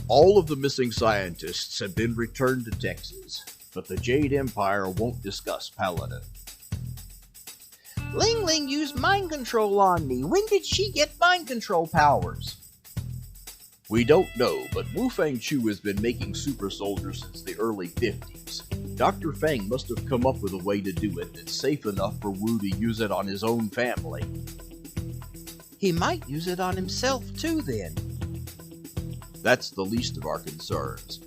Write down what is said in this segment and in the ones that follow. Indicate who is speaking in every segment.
Speaker 1: All of the missing scientists have been returned to Texas, but the Jade Empire won't discuss Paladin.
Speaker 2: Ling Ling used mind control on me. When did she get mind control powers?
Speaker 1: We don't know, but Wu Fangchu has been making super soldiers since the early 50s. Dr. Fang must have come up with a way to do it that's safe enough for Wu to use it on his own family.
Speaker 2: He might use it on himself too then.
Speaker 1: That's the least of our concerns.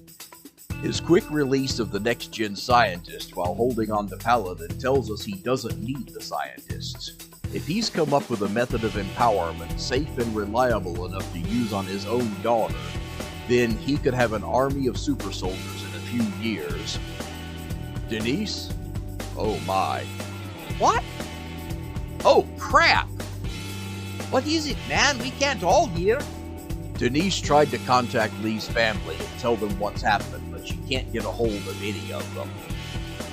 Speaker 1: His quick release of the next-gen scientist while holding on to Paladin tells us he doesn't need the scientists. If he's come up with a method of empowerment safe and reliable enough to use on his own daughter, then he could have an army of super soldiers in a few years. Denise? Oh my.
Speaker 2: What? Oh crap! What is it, man? We can't all hear.
Speaker 1: Denise tried to contact Lee's family and tell them what's happened, but she can't get a hold of any of them.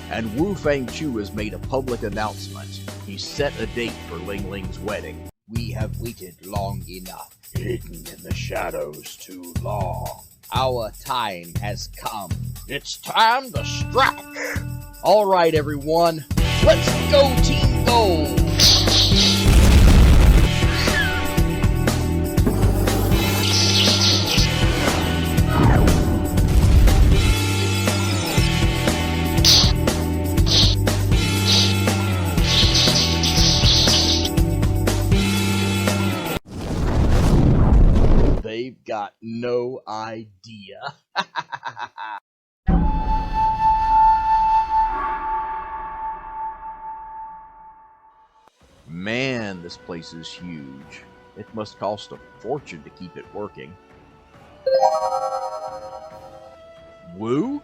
Speaker 1: And Wu Fangchu has made a public announcement. He's set a date for Ling Ling's wedding.
Speaker 2: We have waited long enough.
Speaker 1: Hidden in the shadows too long.
Speaker 2: Our time has come.
Speaker 1: It's time to strike!
Speaker 2: Alright everyone, let's go Team Gold!
Speaker 1: They've got no idea. Man, this place is huge. It must cost a fortune to keep it working. Wu?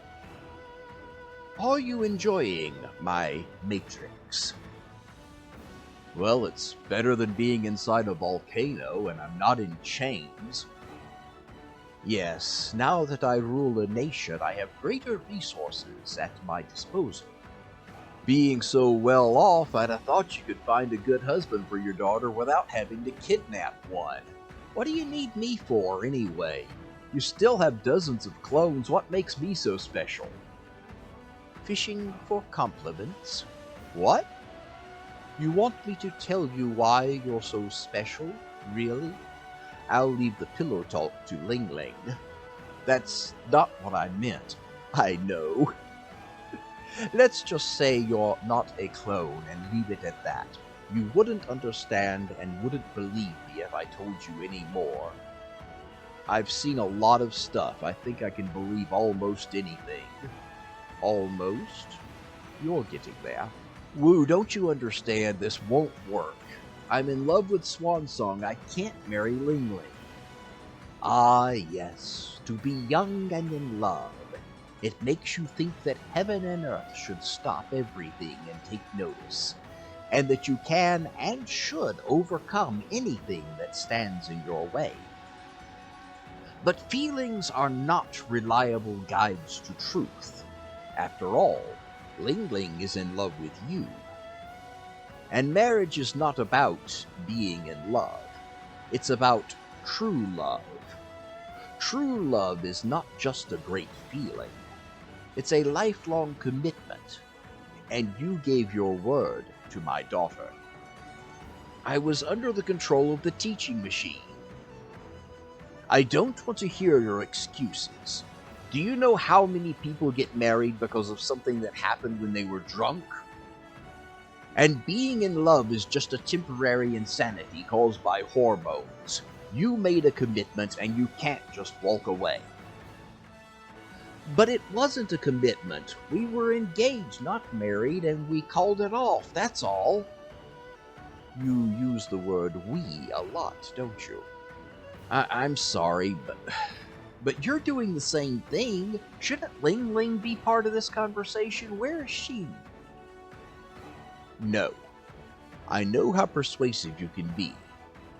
Speaker 1: Are you enjoying my Matrix? Well, it's better than being inside a volcano, and I'm not in chains. Yes, now that I rule a nation, I have greater resources at my disposal. Being so well off, I'd have thought you could find a good husband for your daughter without having to kidnap one. What do you need me for, anyway? You still have dozens of clones. What makes me so special? Fishing for compliments? What? You want me to tell you why you're so special, really? I'll leave the pillow talk to Ling Ling. That's not what I meant. I know. Let's just say you're not a clone and leave it at that. You wouldn't understand and wouldn't believe me if I told you any more. I've seen a lot of stuff. I think I can believe almost anything. Almost? You're getting there. Wu, don't you understand? This won't work. I'm in love with Swansong. I can't marry Ling Ling. Ah, yes. To be young and in love. It makes you think that heaven and earth should stop everything and take notice. And that you can and should overcome anything that stands in your way. But feelings are not reliable guides to truth. After all, Ling Ling is in love with you. And marriage is not about being in love. It's about true love. True love is not just a great feeling. It's a lifelong commitment. And you gave your word to my daughter. I was under the control of the teaching machine. I don't want to hear your excuses. Do you know how many people get married because of something that happened when they were drunk? And being in love is just a temporary insanity caused by hormones. You made a commitment and you can't just walk away. But it wasn't a commitment. We were engaged, not married, and we called it off, that's all. You use the word we a lot, don't you? I'm sorry, but you're doing the same thing. Shouldn't Ling Ling be part of this conversation? Where is she? No. I know how persuasive you can be.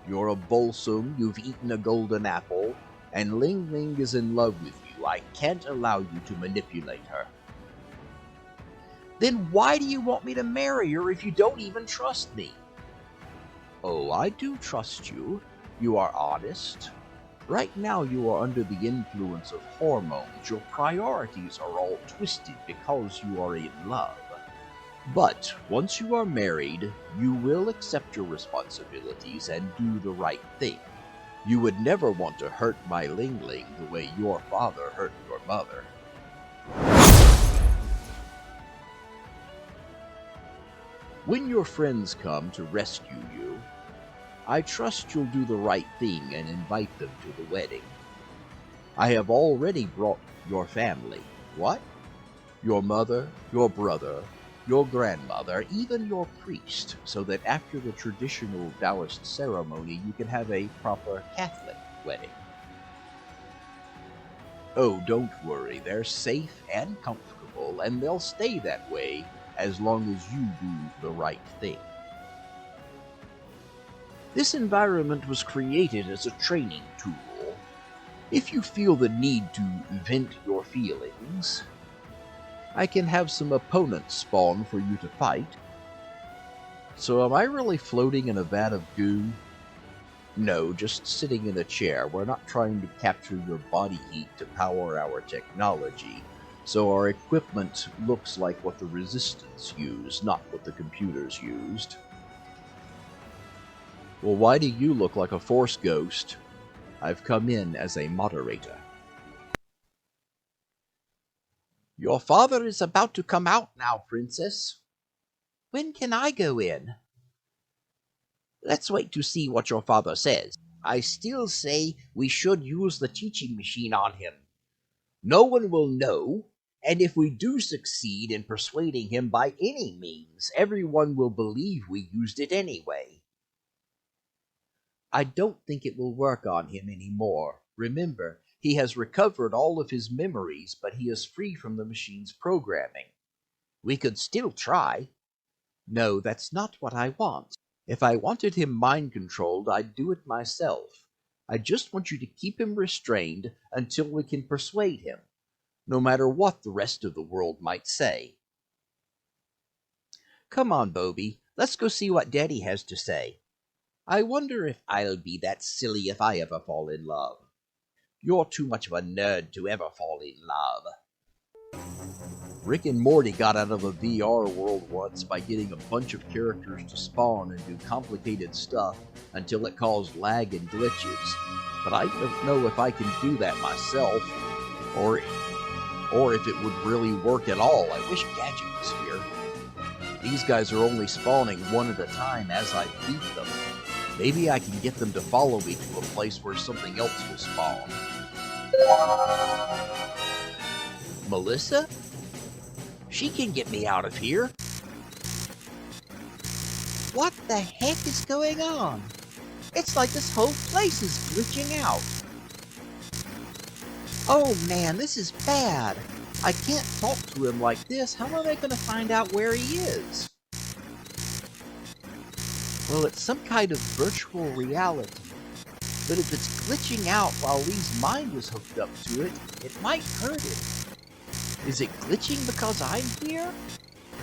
Speaker 1: You're a Bolsung, you've eaten a golden apple, and Ling Ling is in love with you. I can't allow you to manipulate her. Then why do you want me to marry her if you don't even trust me? Oh, I do trust you. You are honest. Right now you are under the influence of hormones. Your priorities are all twisted because you are in love. But once you are married, you will accept your responsibilities and do the right thing. You would never want to hurt my Ling Ling the way your father hurt your mother. When your friends come to rescue you, I trust you'll do the right thing and invite them to the wedding. I have already brought your family. What? Your mother, your brother, your grandmother, even your priest, so that after the traditional Taoist ceremony you can have a proper Catholic wedding. Oh, don't worry, they're safe and comfortable, and they'll stay that way as long as you do the right thing. This environment was created as a training tool. If you feel the need to vent your feelings, I can have some opponents spawn for you to fight. So am I really floating in a vat of goo? No, just sitting in a chair. We're not trying to capture your body heat to power our technology, so our equipment looks like what the Resistance used, not what the computers used. Well, why do you look like a Force ghost? I've come in as a moderator.
Speaker 2: Your father is about to come out now, Princess. When can I go in? Let's wait to see what your father says. I still say we should use the teaching machine on him. No one will know, and if we do succeed in persuading him by any means, everyone will believe we used it anyway. I don't think it will work on him anymore. Remember, he has recovered all of his memories, but he is free from the machine's programming. We could still try. No, that's not what I want. If I wanted him mind-controlled, I'd do it myself. I just want you to keep him restrained until we can persuade him, no matter what the rest of the world might say. Come on, Bobby. Let's go see what Daddy has to say. I wonder if I'll be that silly if I ever fall in love. You're too much of a nerd to ever fall in love.
Speaker 1: Rick and Morty got out of a VR world once by getting a bunch of characters to spawn and do complicated stuff until it caused lag and glitches. But I don't know if I can do that myself, or if it would really work at all. I wish Gadget was here. These guys are only spawning one at a time as I beat them. Maybe I can get them to follow me to a place where something else will spawn.
Speaker 2: Melissa? She can get me out of here. What the heck is going on? It's like this whole place is glitching out. Oh man, this is bad. I can't talk to him like this. How am I going to find out where he is? Well, it's some kind of virtual reality. But if it's glitching out while Lee's mind is hooked up to it, it might hurt him. Is it glitching because I'm here?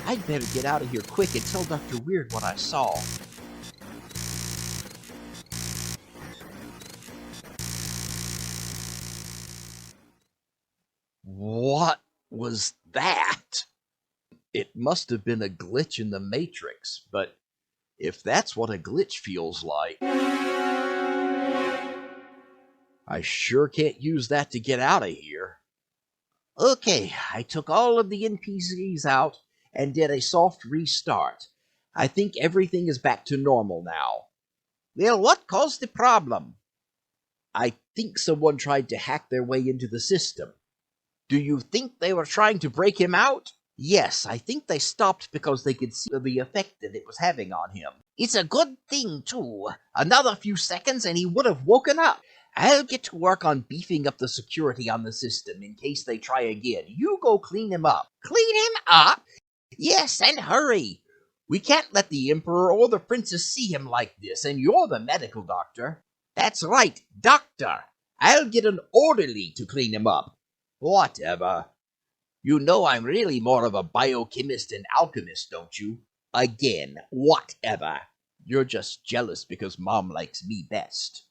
Speaker 2: I'd better get out of here quick and tell Dr. Weird what I saw.
Speaker 1: What was that? It must have been a glitch in the Matrix, but if that's what a glitch feels like, I sure can't use that to get out of here.
Speaker 2: Okay, I took all of the NPCs out and did a soft restart. I think everything is back to normal now. Well, what caused the problem? I think someone tried to hack their way into the system. Do you think they were trying to break him out? Yes, I think they stopped because they could see the effect that it was having on him. It's a good thing, too. Another few seconds and he would have woken up. I'll get to work on beefing up the security on the system in case they try again. You go clean him up. Clean him up? Yes, and hurry. We can't let the Emperor or the Princess see him like this, and you're the medical doctor. That's right, doctor. I'll get an orderly to clean him up. Whatever. You know I'm really more of a biochemist and alchemist, don't you? Again, whatever. You're just jealous because Mom likes me best.